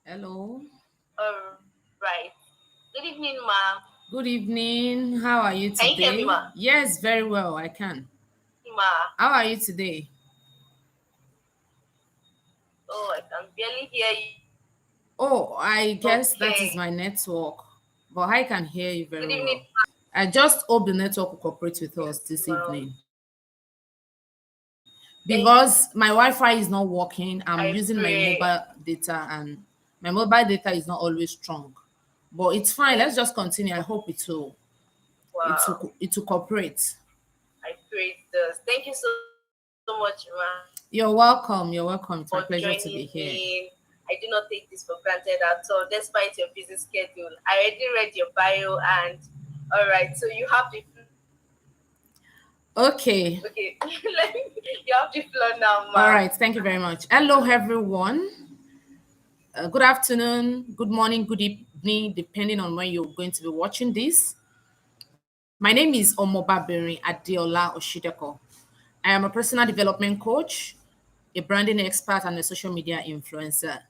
Hello. All right. Good evening, ma. Good evening. How are you Can you hear me, today? ma? Yes, very well. I can. Ma. How are you today? Oh, I can barely hear you. Oh, I guess that is Okay. my network, but I can hear you Good very evening, well. I just hope the network will cooperate with us this ma. evening Thank because my Wi-Fi is not working. I'm I using my pray. mobile data, and my mobile data is not always strong. But it's fine. Thank Let's just continue. I hope wow. it will cooperate. I pray it does. Thank you so much, ma, You're welcome. You're welcome. It's for my pleasure to joining be here. in. I do not take this for granted at all, despite your busy schedule. I already read your bio and all right, so you have the Okay. okay. You have the floor now, All ma. right. Thank you very much. Hello, everyone. Good afternoon, good morning, good evening, depending on when you're going to be watching this. My name is Omobabiri Adeola Oshideko. I am a personal development coach, a branding expert, and a social media influencer.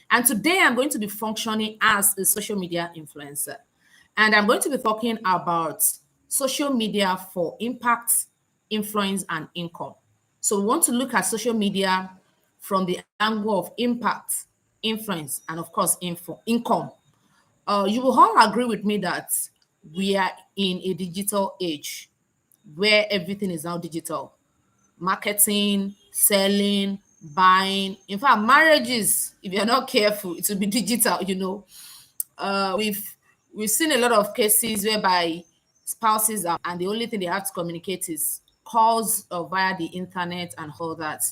And today I'm going to be functioning as a social media influencer. And I'm going to be talking about social media for impact, influence, and income. So we want to look at social media from the angle of impact, influence, and of course, income. You will all agree with me that we are in a digital age where everything is now digital: marketing, selling, buying. In fact, marriages, if you're not careful, it will be digital, we've seen a lot of cases whereby spouses are, and the only thing they have to communicate is calls via the internet and all that.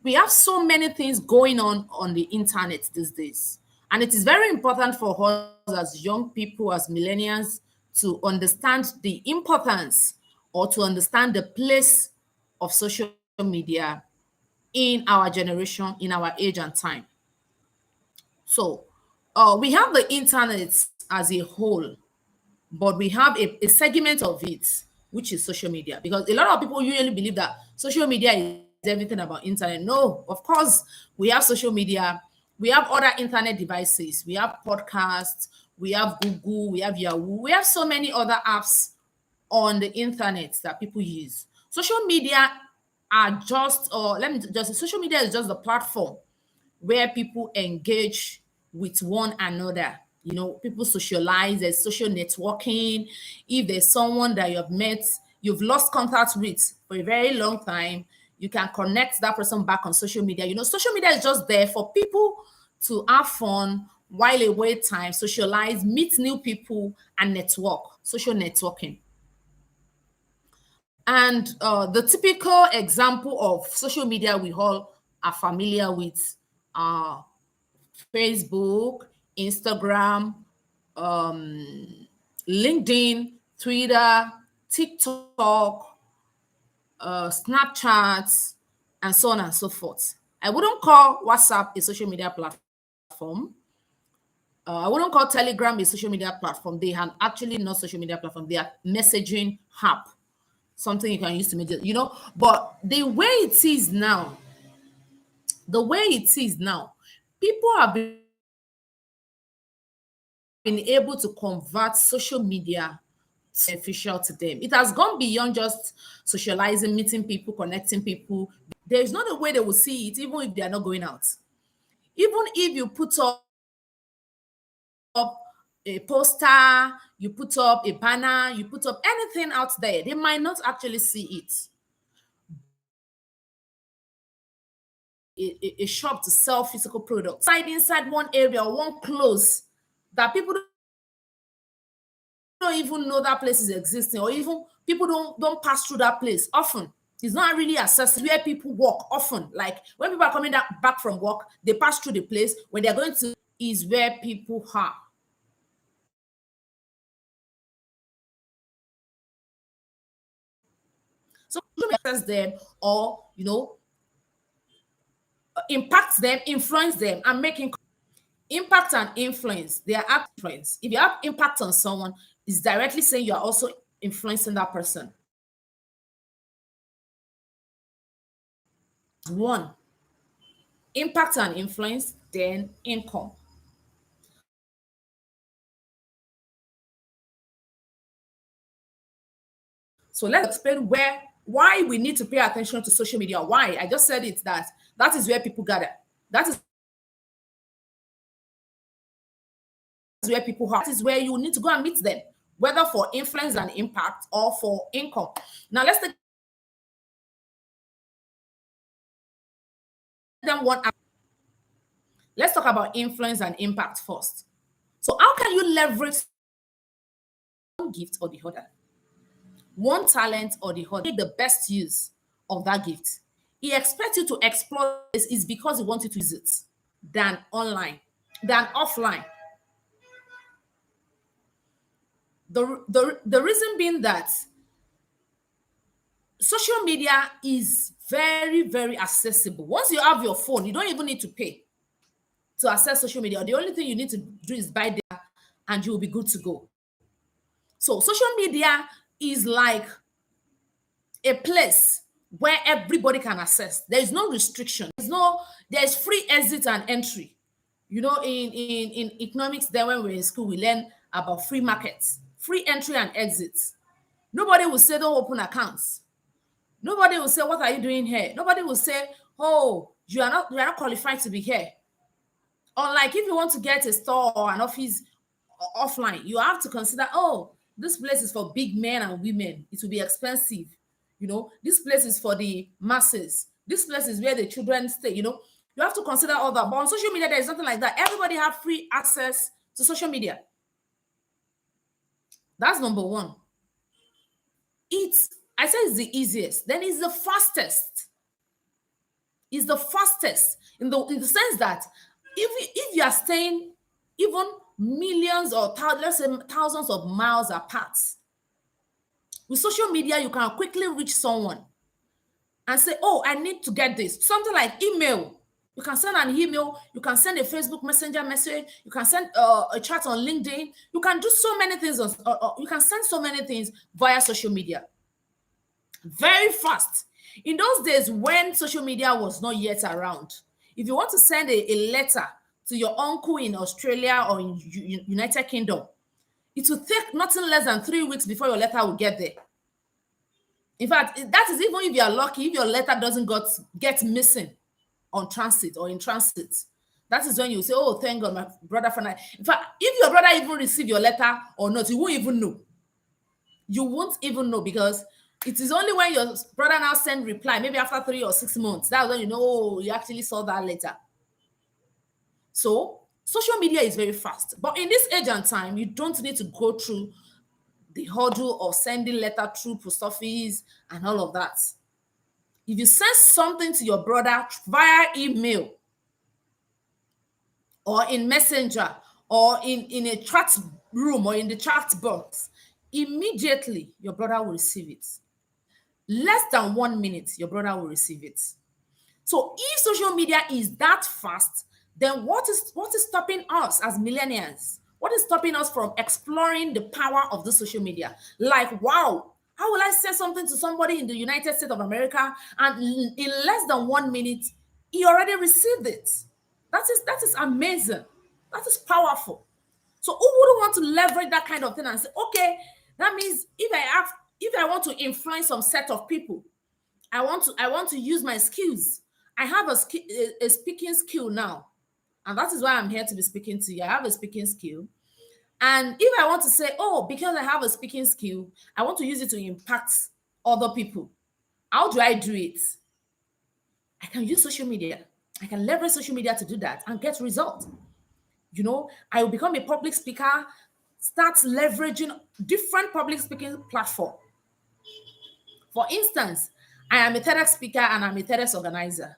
We have so many things going on the internet these days, and it is very important for us as young people, as millennials, to understand the importance or to understand the place of social media in our generation, in our age and time. So we have the internet as a whole, but we have a segment of it, which is social media. Because a lot of people usually believe that social media is everything about internet. No, of course, we have social media, we have other internet devices, we have podcasts, we have Google, we have Yahoo, we have so many other apps on the internet that people use. Social media are just, or let me just say, social media is just the platform where people engage with one another. People socialize, there's social networking. If there's someone that you have met, you've lost contact with for a very long time, you can connect that person back on social media. Social media is just there for people to have fun while away time, socialize, meet new people, and network, social networking. And the typical example of social media we all are familiar with are Facebook, Instagram, LinkedIn, Twitter, TikTok, Snapchat, and so on and so forth. I wouldn't call WhatsApp a social media platform. I wouldn't call Telegram a social media platform. They are actually not social media platform. They are messaging app, something you can use to measure. But the way it is now, people have been able to convert social media beneficial to them. It has gone beyond just socializing, meeting people, connecting people. There is not a way they will see it, even if they are not going out. Even if you put up a poster, you put up a banner, you put up anything out there, they might not actually see it. But if you are a shop to sell physical products, inside one area or one close that people don't even know that place is existing, or even people don't pass through that place often. It's not really accessible. It's where people walk often. Like when people are coming back from work, they pass through the place. When they're going to is where people are. So access them, or impact them, influence them, and making impact and influence. They are act influence. If you have impact on someone, it's directly saying you are also influencing that person. One. impact and influence, then income. So let's explain why we need to pay attention to social media. Why? I just said it, that is where people gather. That is where people are. That is where you need to go and meet them, whether for influence and impact or for income. Now let's take them one. Let's talk about influence and impact first. So how can you leverage one gift or the other, one talent or the other, make the best use of that gift? He expects you to explore this is because he wants you to use it than online, than offline. The reason being that social media is very, very accessible. Once you have your phone, you don't even need to pay to access social media. The only thing you need to do is buy data and you'll be good to go. So social media is like a place where everybody can access. There is no restriction. There's free exit and entry. You know, in economics, there when we were in school, we learn about free markets, free entry and exits. Nobody will say don't open accounts. Nobody will say, what are you doing here? Nobody will say, oh, you are not qualified to be here. Unlike if you want to get a store or an office offline, you have to consider, oh, this place is for big men and women. It will be expensive. You know, this place is for the masses. This place is where the children stay. You know, you have to consider all that. But on social media, there is nothing like that. Everybody have free access to social media. That's number one. I say it's the easiest. Then it's the fastest. It's the fastest in the sense that if you are staying even millions or let's say thousands of miles apart, with social media you can quickly reach someone and say, oh, I need to get this. Something like email. You can send an email, you can send a Facebook Messenger message, you can send a chat on LinkedIn. You can do so many things you can send so many things via social media. Very fast. In those days when social media was not yet around, if you want to send a letter to your uncle in Australia or in United Kingdom, it will take nothing less than 3 weeks before your letter will get there. In fact, that is even if you are lucky, if your letter doesn't get missing on transit or in transit. That is when you say, oh, thank God, my brother friend. In fact, if your brother even receive your letter or not, you won't even know. You won't even know, because it is only when your brother now send reply, maybe after 3 or 6 months, that's when you know, oh, you actually saw that letter. So social media is very fast. But in this age and time, you don't need to go through the hurdle of sending letter through post office and all of that. If you send something to your brother via email or in Messenger or in a chat room or in the chat box, immediately your brother will receive it. Less than 1 minute, your brother will receive it. So if social media is that fast, then what is stopping us as millennials? What is stopping us from exploring the power of the social media? Like, wow, how will I send something to somebody in the United States of America and in less than 1 minute, he already received it? That is amazing. That is powerful. So who wouldn't want to leverage that kind of thing and say, okay, that means if I want to influence some set of people, I want to use my skills. I have a speaking skill now. And that is why I'm here to be speaking to you. I have a speaking skill. And if I want to say, oh, because I have a speaking skill, I want to use it to impact other people. How do I do it? I can use social media. I can leverage social media to do that and get results. You know, I will become a public speaker, start leveraging different public speaking platform. For instance, I am a TEDx speaker and I'm a TEDx organizer.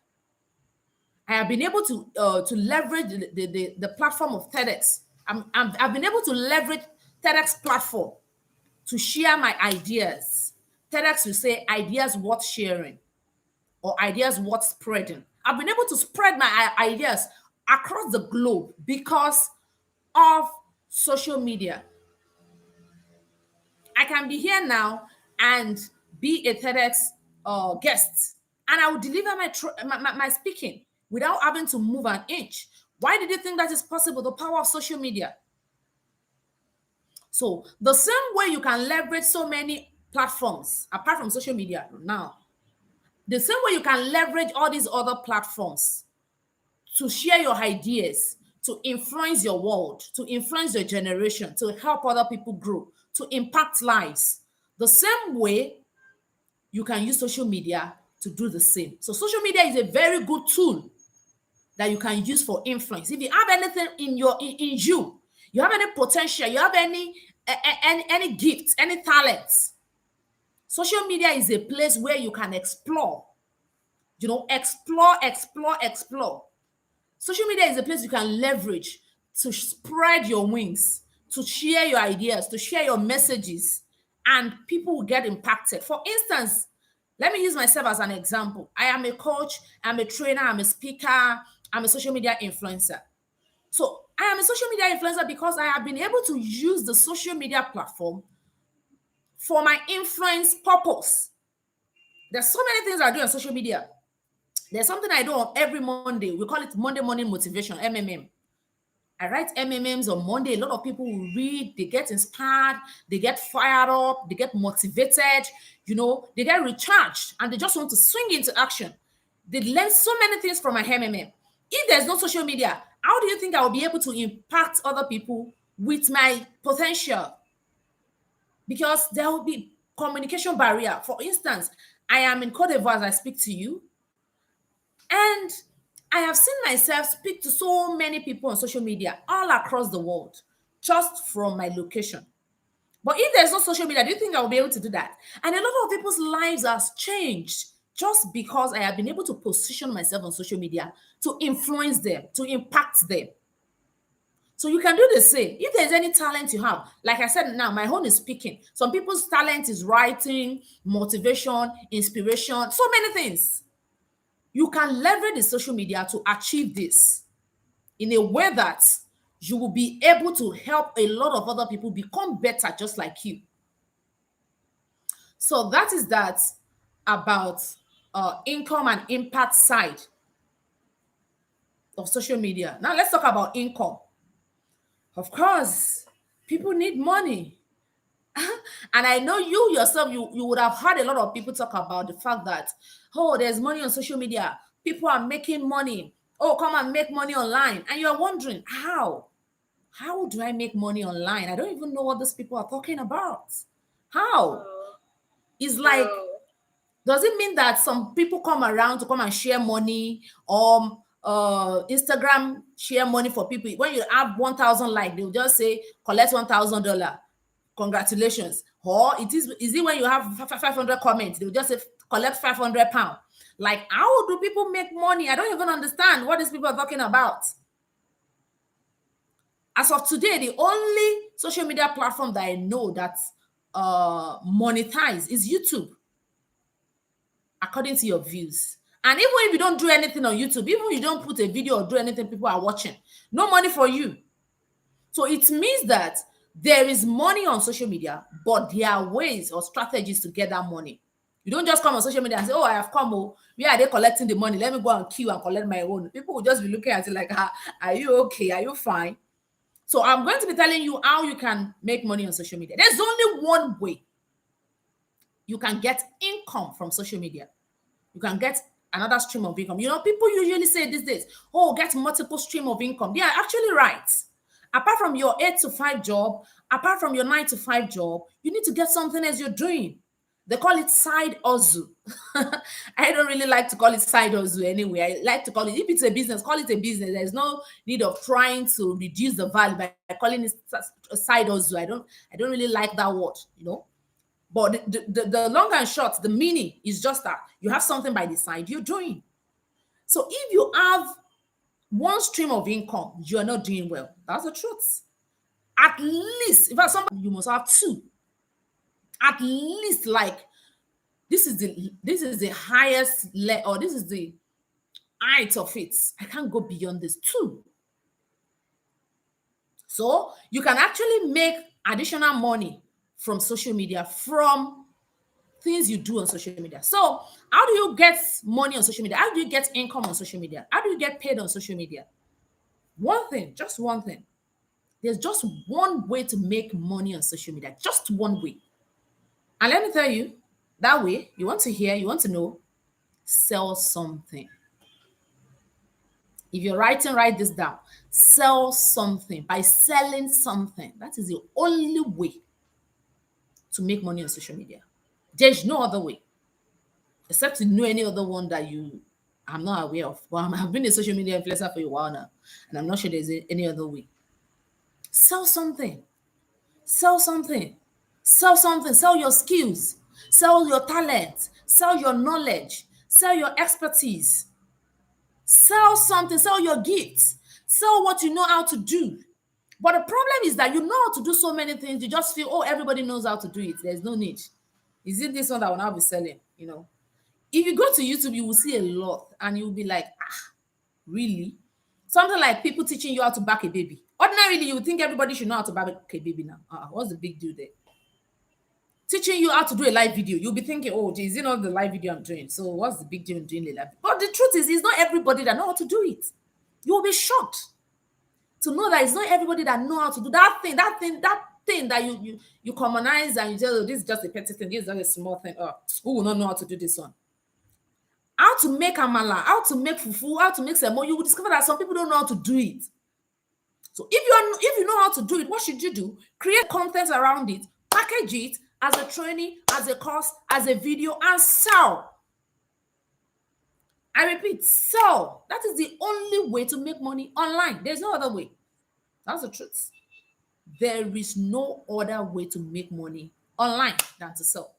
I have been able to leverage the platform of TEDx. I've been able to leverage TEDx platform to share my ideas. TEDx will say ideas worth sharing or ideas worth spreading. I've been able to spread my ideas across the globe because of social media. I can be here now and be a TEDx guest, and I will deliver my speaking without having to move an inch. Why did you think that is possible? The power of social media. So the same way you can leverage so many platforms apart from social media now, the same way you can leverage all these other platforms to share your ideas, to influence your world, to influence your generation, to help other people grow, to impact lives. The same way you can use social media to do the same. So social media is a very good tool that you can use for influence. If you have anything in you, you have any potential, you have any gifts, any talents, social media is a place where you can explore. Explore. Social media is a place you can leverage to spread your wings, to share your ideas, to share your messages, and people will get impacted. For instance, let me use myself as an example. I am a coach, I'm a trainer, I'm a speaker, I'm a social media influencer. So I am a social media influencer because I have been able to use the social media platform for my influence purpose. There's so many things I do on social media. There's something I do on every Monday. We call it Monday Morning Motivation, MMM. I write MMMs on Monday. A lot of people will read, they get inspired, they get fired up, they get motivated, they get recharged, and they just want to swing into action. They learn so many things from my MMM. If there's no social media, how do you think I will be able to impact other people with my potential? Because there will be communication barrier. For instance, I am in Cote d'Ivoire as I speak to you, and I have seen myself speak to so many people on social media all across the world just from my location. But if there's no social media, do you think I will be able to do that? And a lot of people's lives has changed just because I have been able to position myself on social media to influence them, to impact them. So you can do the same. If there's any talent you have, like I said now, my own is speaking. Some people's talent is writing, motivation, inspiration, so many things. You can leverage the social media to achieve this in a way that you will be able to help a lot of other people become better just like you. So that is that about income and impact side of social media. Now let's talk about income. Of course, people need money. And I know you yourself, you would have heard a lot of people talk about the fact that, oh, there's money on social media. People are making money. Oh, come and make money online. And you're wondering, how? How do I make money online? I don't even know what these people are talking about. How? It's like, does it mean that some people come around to come and share money, or Instagram share money for people? When you have 1,000 like, they'll just say, collect $1,000. Congratulations. Or is it when you have 500 comments, they'll just say, collect £500. Like, how do people make money? I don't even understand what these people are talking about. As of today, the only social media platform that I know that monetize is YouTube, according to your views. And even if you don't do anything on YouTube, even if you don't put a video or do anything, people are watching. No money for you. So it means that there is money on social media, but there are ways or strategies to get that money. You don't just come on social media and say, oh, I have come. Oh, where are they collecting the money? Let me go and queue and collect my own. People will just be looking at it like, are you okay? Are you fine? So I'm going to be telling you how you can make money on social media. There's only one way you can get income from social media. You can get another stream of income. People usually say these days, oh, get multiple stream of income. They are actually right. Apart from your 8 to 5 job, apart from your 9 to 5 job, you need to get something else you're doing. They call it side hustle. I don't really like to call it side hustle anyway. I like to call it, if it's a business, call it a business. There's no need of trying to reduce the value by calling it a side hustle. I don't really like that word, But the long and short, the meaning is just that you have something by the side you're doing. So if you have one stream of income, you're not doing well. That's the truth. At least, if somebody, you must have two. At least, like, this is the highest or this is the height of it. I can't go beyond this. Two. So you can actually make additional money from social media from things you do on social media. So how do you get money on social media? How do you get income on social media? How do you get paid on social media? One thing, just one thing. There's just one way to make money on social media, just one way. And let me tell you, that way, you want to hear, you want to know, sell something. If you're writing, write this down. Sell something. By selling something, that is the only way to make money on social media. There's no other way, except to know any other one that I'm not aware of. But I've been a social media influencer for a while now, and I'm not sure there's any other way. Sell something. Sell something. Sell something. Sell your skills. Sell your talent. Sell your knowledge. Sell your expertise. Sell something. Sell your gifts. Sell what you know how to do. But the problem is that you know how to do so many things. You just feel, oh, everybody knows how to do it. There's no need. Is it this one that will now be selling? You know, if you go to YouTube, you will see a lot, and you'll be like, really? Something like people teaching you how to back a baby. Ordinarily, you would think everybody should know how to back a baby now. What's the big deal there? Teaching you how to do a live video, you'll be thinking, oh, is it not the live video I'm doing? So what's the big deal in doing a live video? But the truth is, it's not everybody that know how to do it. You will be shocked to know that it's not everybody that know how to do that thing that you commonize, and you tell, oh, this is just a petty thing, this is just a small thing. Oh, who will not know how to do this one? How to make amala, how to make fufu, how to make semo, you will discover that some people don't know how to do it. So if you know how to do it, what should you do? Create content around it, package it as a training, as a course, as a video, and sell. I repeat, sell. That is the only way to make money online. There's no other way. That's the truth. There is no other way to make money online than to sell.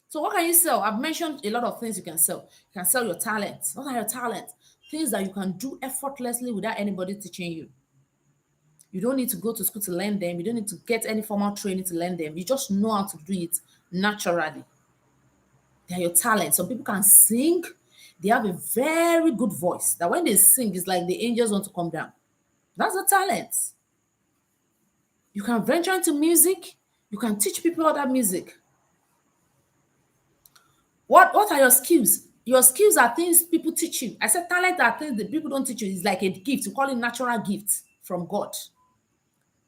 So what can you sell? I've mentioned a lot of things you can sell. You can sell your talents. What are your talents? Things that you can do effortlessly without anybody teaching you. You don't need to go to school to learn them. You don't need to get any formal training to learn them. You just know how to do it naturally. They're your talents. Some people can sing. They have a very good voice that when they sing, it's like the angels want to come down. That's a talent. You can venture into music. You can teach people other music. What are your skills? Your skills are things people teach you. I said talent are things that people don't teach you. It's like a gift. You call it natural gift from God.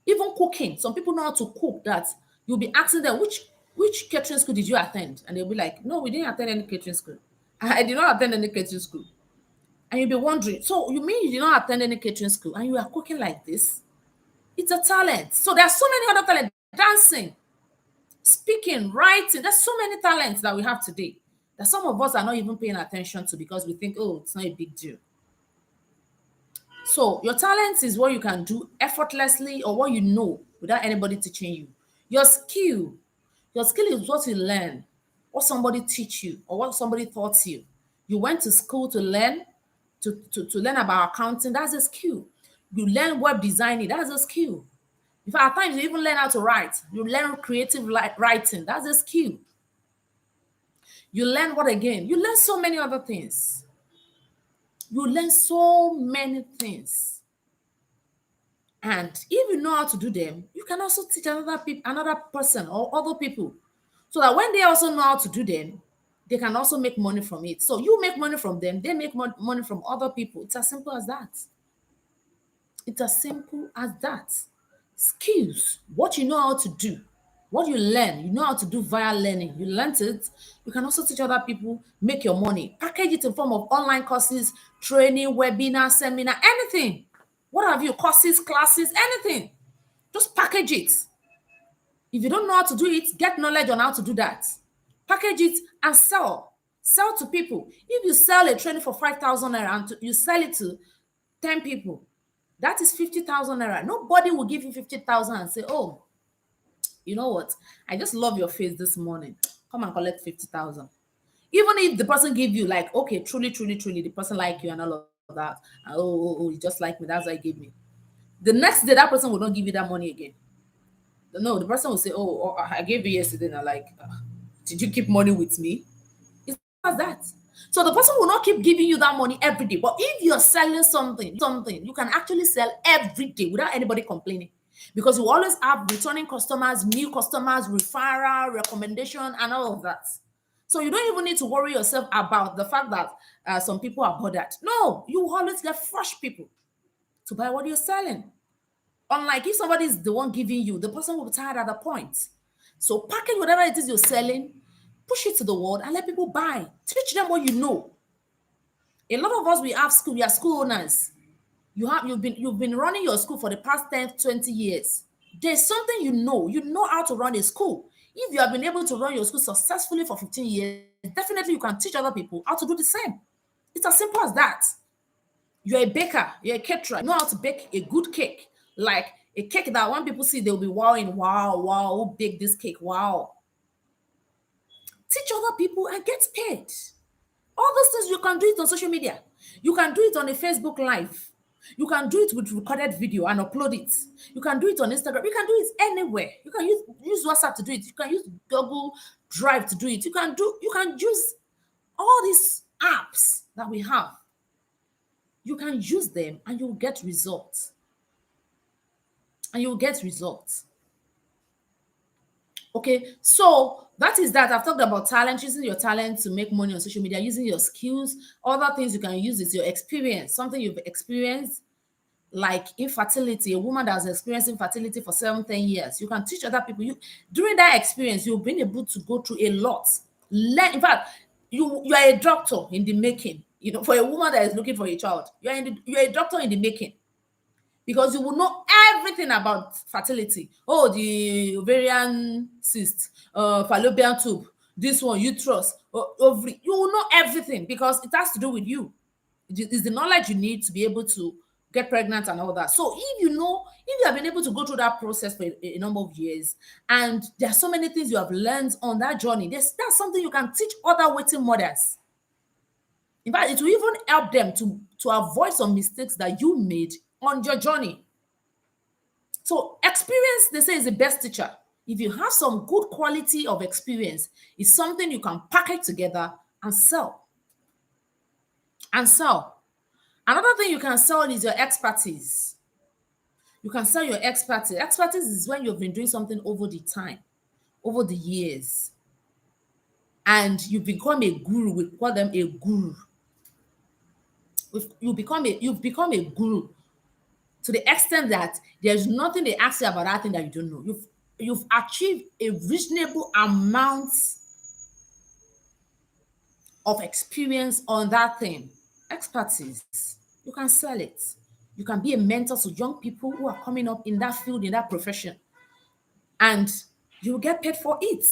Even cooking. Some people know how to cook that you'll be asking them, which catering school did you attend? And they'll be like, no, we didn't attend any catering school. I did not attend any catering school. And you'll be wondering, so you mean you did not attend any catering school and you are cooking like this? It's a talent. So there are so many other talents. Dancing, speaking, writing. There's so many talents that we have today that some of us are not even paying attention to because we think, oh, it's not a big deal. So your talent is what you can do effortlessly or what you know without anybody teaching you. Your skill is what you learn, what somebody teach you or what somebody taught you. You went to school to learn, to learn about accounting. That's a skill. You learn web designing. That's a skill. In fact, at times you even learn how to write. You learn creative writing. That's a skill. You learn what again? You learn so many other things. You learn so many things. And if you know how to do them, you can also teach another person or other people. So that when they also know how to do them, they can also make money from it. So you make money from them, they make money from other people. It's as simple as that. It's as simple as that. Skills, what you know how to do, what you learn, you know how to do via learning. You learned it. You can also teach other people, make your money. Package it in form of online courses, training, webinar, seminar, anything. What have you? Courses, classes, anything. Just package it. If you don't know how to do it, get knowledge on how to do that. Package it and sell. Sell to people. If you sell a training for 5,000 naira and you sell it to 10 people, that is 50,000 naira. Nobody will give you 50,000 and say, oh, you know what? I just love your face this morning. Come and collect 50,000. Even if the person give you like, okay, truly, the person like you and all of that. And, oh, you just like me. That's why he gave me. The next day, that person will not give you that money again. No, the person will say, oh I gave you yesterday. And I'm like, did you keep money with me? It's not that. So the person will not keep giving you that money every day. But if you're selling something, you can actually sell every day without anybody complaining. Because you always have returning customers, new customers, referral, recommendation, and all of that. So you don't even need to worry yourself about the fact that some people are bothered. No, you always get fresh people to buy what you're selling. Unlike if somebody is the one giving you, the person will be tired at the point. So package whatever it is you're selling, push it to the world and let people buy. Teach them what you know. A lot of us, we are school owners. You've been running your school for the past 10, 20 years. There's something you know how to run a school. If you have been able to run your school successfully for 15 years, definitely you can teach other people how to do the same. It's as simple as that. You're a baker, you're a caterer, you know how to bake a good cake. Like a cake that when people see, they'll be wowing, wow, wow, who baked this cake? Wow. Teach other people and get paid. All those things, you can do it on social media. You can do it on a Facebook Live. You can do it with recorded video and upload it. You can do it on Instagram. You can do it anywhere. You can use WhatsApp to do it. You can use Google Drive to do it. You can use all these apps that we have. You can use them and you'll get results. And you'll get results. Okay, so that is that. I've talked about talent, using your talent to make money on social media, using your skills. Other things you can use is your experience, something you've experienced, like infertility. A woman that has experienced infertility for 7-10 years. You can teach other people. During that experience, you've been able to go through a lot. In fact, you are a doctor in the making. You know, for a woman that is looking for a child, you're a doctor in the making. Because you will know everything about fertility. Oh, the ovarian cyst, fallopian tube, this one, uterus, ovary. You will know everything because it has to do with you. It is the knowledge you need to be able to get pregnant and all that. So if you have been able to go through that process for a number of years, and there are so many things you have learned on that journey, that's something you can teach other waiting mothers. In fact, it will even help them to avoid some mistakes that you made on your journey. So experience, they say, is the best teacher. If you have some good quality of experience, it's something you can package together and sell. Another thing you can sell is your expertise. You can sell your expertise. Expertise is when you've been doing something over the time, over the years, and you become a guru. We call them a guru. You've become a guru to the extent that there's nothing they ask you about that thing that you don't know. You've achieved a reasonable amount of experience on that thing. Expertise. You can sell it. You can be a mentor to young people who are coming up in that field, in that profession, and you will get paid for it.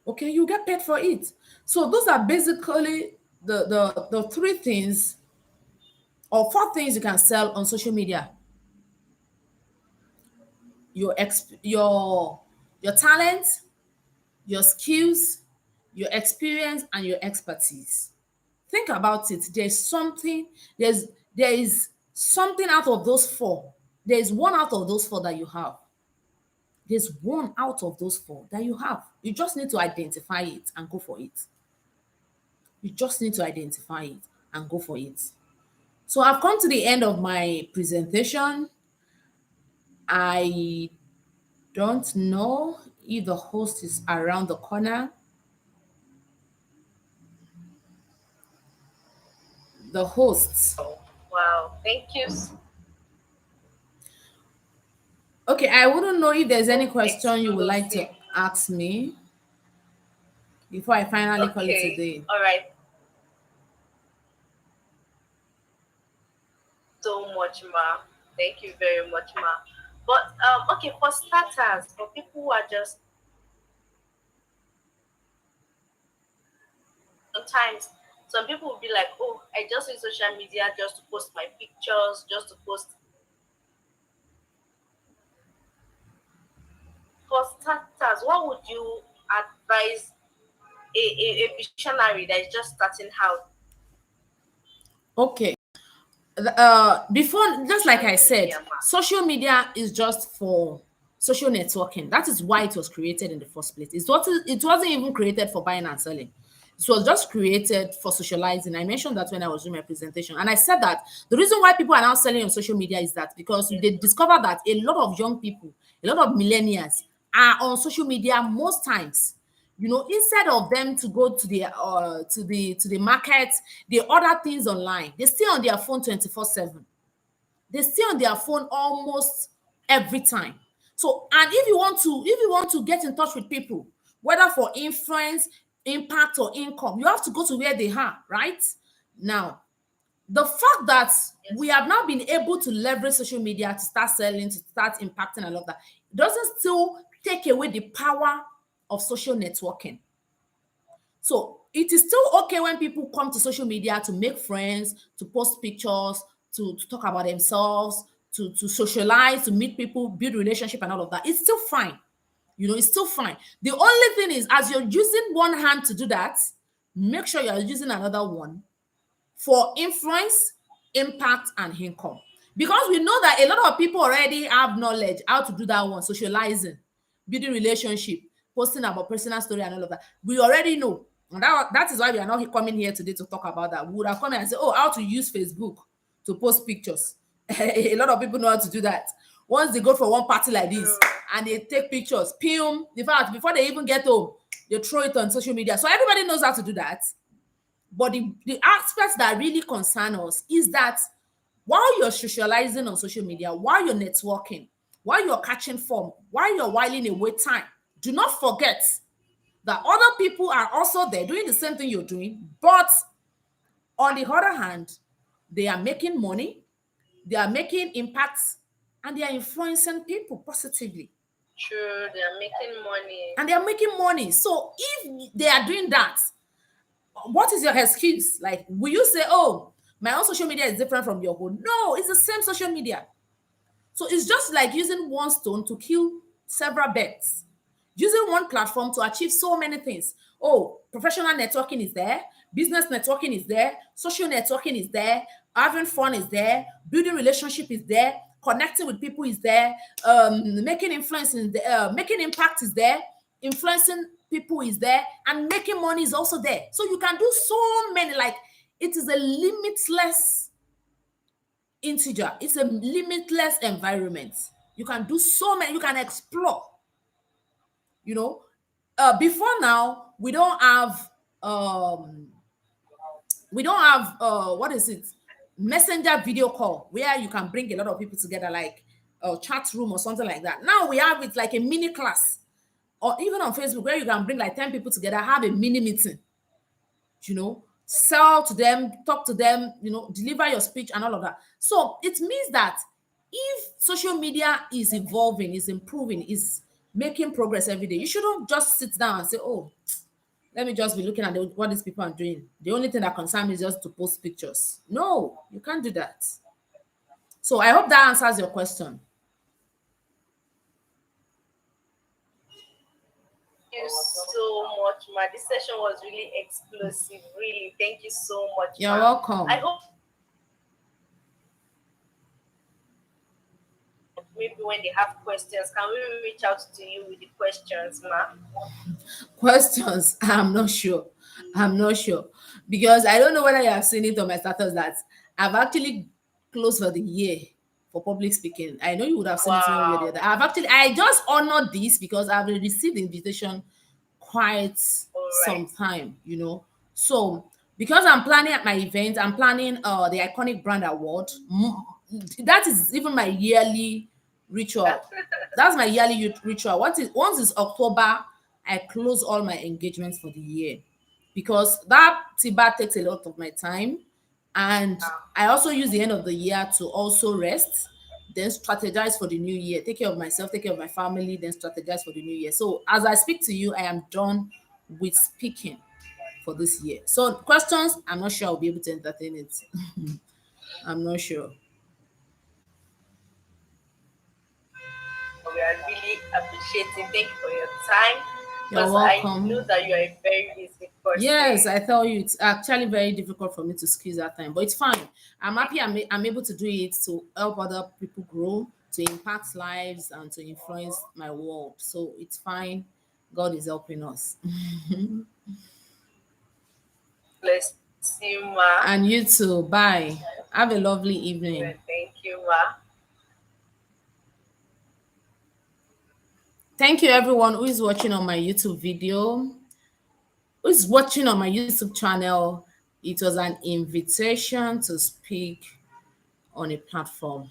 Okay, you get paid for it. So those are basically the 3 things or 4 things you can sell on social media. Your talent, your skills, your experience, and your expertise. Think about it. There is something out of those 4. There is one out of those 4 that you have. There's one out of those 4 that you have. You just need to identify it and go for it. You just need to identify it and go for it. So I've come to the end of my presentation. I don't know if the host is around the corner. The hosts. Wow, thank you. Okay, I wouldn't know if there's any question you would like to ask me before I finally call it a day. All right. So much, Ma. Thank you very much, Ma. But okay, for starters, for people who are just sometimes some people will be like, oh, I just use social media just to post my pictures, just to post. For starters, what would you advise a visionary that is just starting out? Okay. Before, just like I said, social media is just for social networking. That is why it was created in the first place. It wasn't even created for buying and selling. It was just created for socializing. I mentioned that when I was doing my presentation. And I said that the reason why people are now selling on social media is that because they discover that a lot of young people, a lot of millennials are on social media most times. You know, instead of them to go to the market, they order things online. They stay on their phone 24/7. They stay on their phone almost every time. So, and if you want to get in touch with people, whether for influence, impact, or income, you have to go to where they are, right? Now, the fact that we have now been able to leverage social media to start selling, to start impacting, and all of that, doesn't still take away the power of social networking. So it is still okay when people come to social media to make friends, to post pictures, to talk about themselves, to socialize, to meet people, build relationship, and all of that. It's still fine. You know, it's still fine. The only thing is, as you're using one hand to do that, make sure you're using another one for influence, impact, and income. Because we know that a lot of people already have knowledge how to do that one, socializing, building relationship, posting about personal story and all of that. We already know. And that is why we are not coming here today to talk about that. We would have come and say, oh, how to use Facebook to post pictures. A lot of people know how to do that. Once they go for one party like this and they take pictures, film, in fact, before they even get home, they throw it on social media. So everybody knows how to do that. But the aspects that really concern us is that while you're socializing on social media, while you're networking, while you're catching form, while you're whiling away time, do not forget that other people are also there doing the same thing you're doing. But on the other hand, they are making money, they are making impacts, and they are influencing people positively. True, they are making money. And they are making money. So if they are doing that, what is your excuse? Like, will you say, oh, my own social media is different from your own? No, it's the same social media. So it's just like using one stone to kill several birds, using one platform to achieve so many things. Oh, professional networking is there, business networking is there, social networking is there, having fun is there, building relationship is there, connecting with people is there, making influence is there, making impact is there, influencing people is there, and making money is also there. So you can do so many, like, it is a limitless integer. It's a limitless environment. You can do so many, you can explore, you know. Before now, we don't have what is it, messenger video call, where you can bring a lot of people together, like a chat room or something like that. Now we have it like a mini class, or even on Facebook, where you can bring like 10 people together, have a mini meeting, you know, sell to them, talk to them, you know, deliver your speech and all of that. So it means that if social media is evolving, is improving, is making progress every day, you shouldn't just sit down and say, oh, let me just be looking at what these people are doing. The only thing that concerns me is just to post pictures. No, you can't do that. So I hope that answers your question. Thank you so much, Ma. This session was really explosive. Really, thank you so much, You're Ma. welcome. I hope maybe when they have questions, can we reach out to you with the questions, Ma? Questions? I'm not sure because I don't know whether you have seen it on my status that I've actually closed for the year for public speaking. I know you would have seen it when we were there. I just honored this because I've received the invitation quite All some right. time, you know. So because I'm planning at my event, I'm planning the Iconic Brand Award. That is even my yearly ritual. That's my yearly ritual. Once it's October, I close all my engagements for the year because that tiba takes a lot of my time, and I also use the end of the year to also rest, then strategize for the new year, take care of myself, take care of my family, then strategize for the new year. So as I speak to you, I am done with speaking for this year. So questions, I'm not sure I'll be able to entertain it. I'm not sure. We are really appreciating. Thank you for your time. You're Because I know welcome. that you are a very busy Yes, person. I tell you, it's actually very difficult for me to squeeze that time, but it's fine. I'm happy I'm able to do it to help other people grow, to impact lives, and to influence my world. So it's fine. God is helping us. Bless you, Ma. And you too. Bye. Have a lovely evening. Thank you, Ma. Thank you, everyone who is watching on my YouTube video, who is watching on my YouTube channel. It was an invitation to speak on a platform.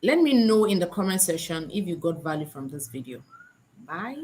Let me know in the comment section if you got value from this video. Bye.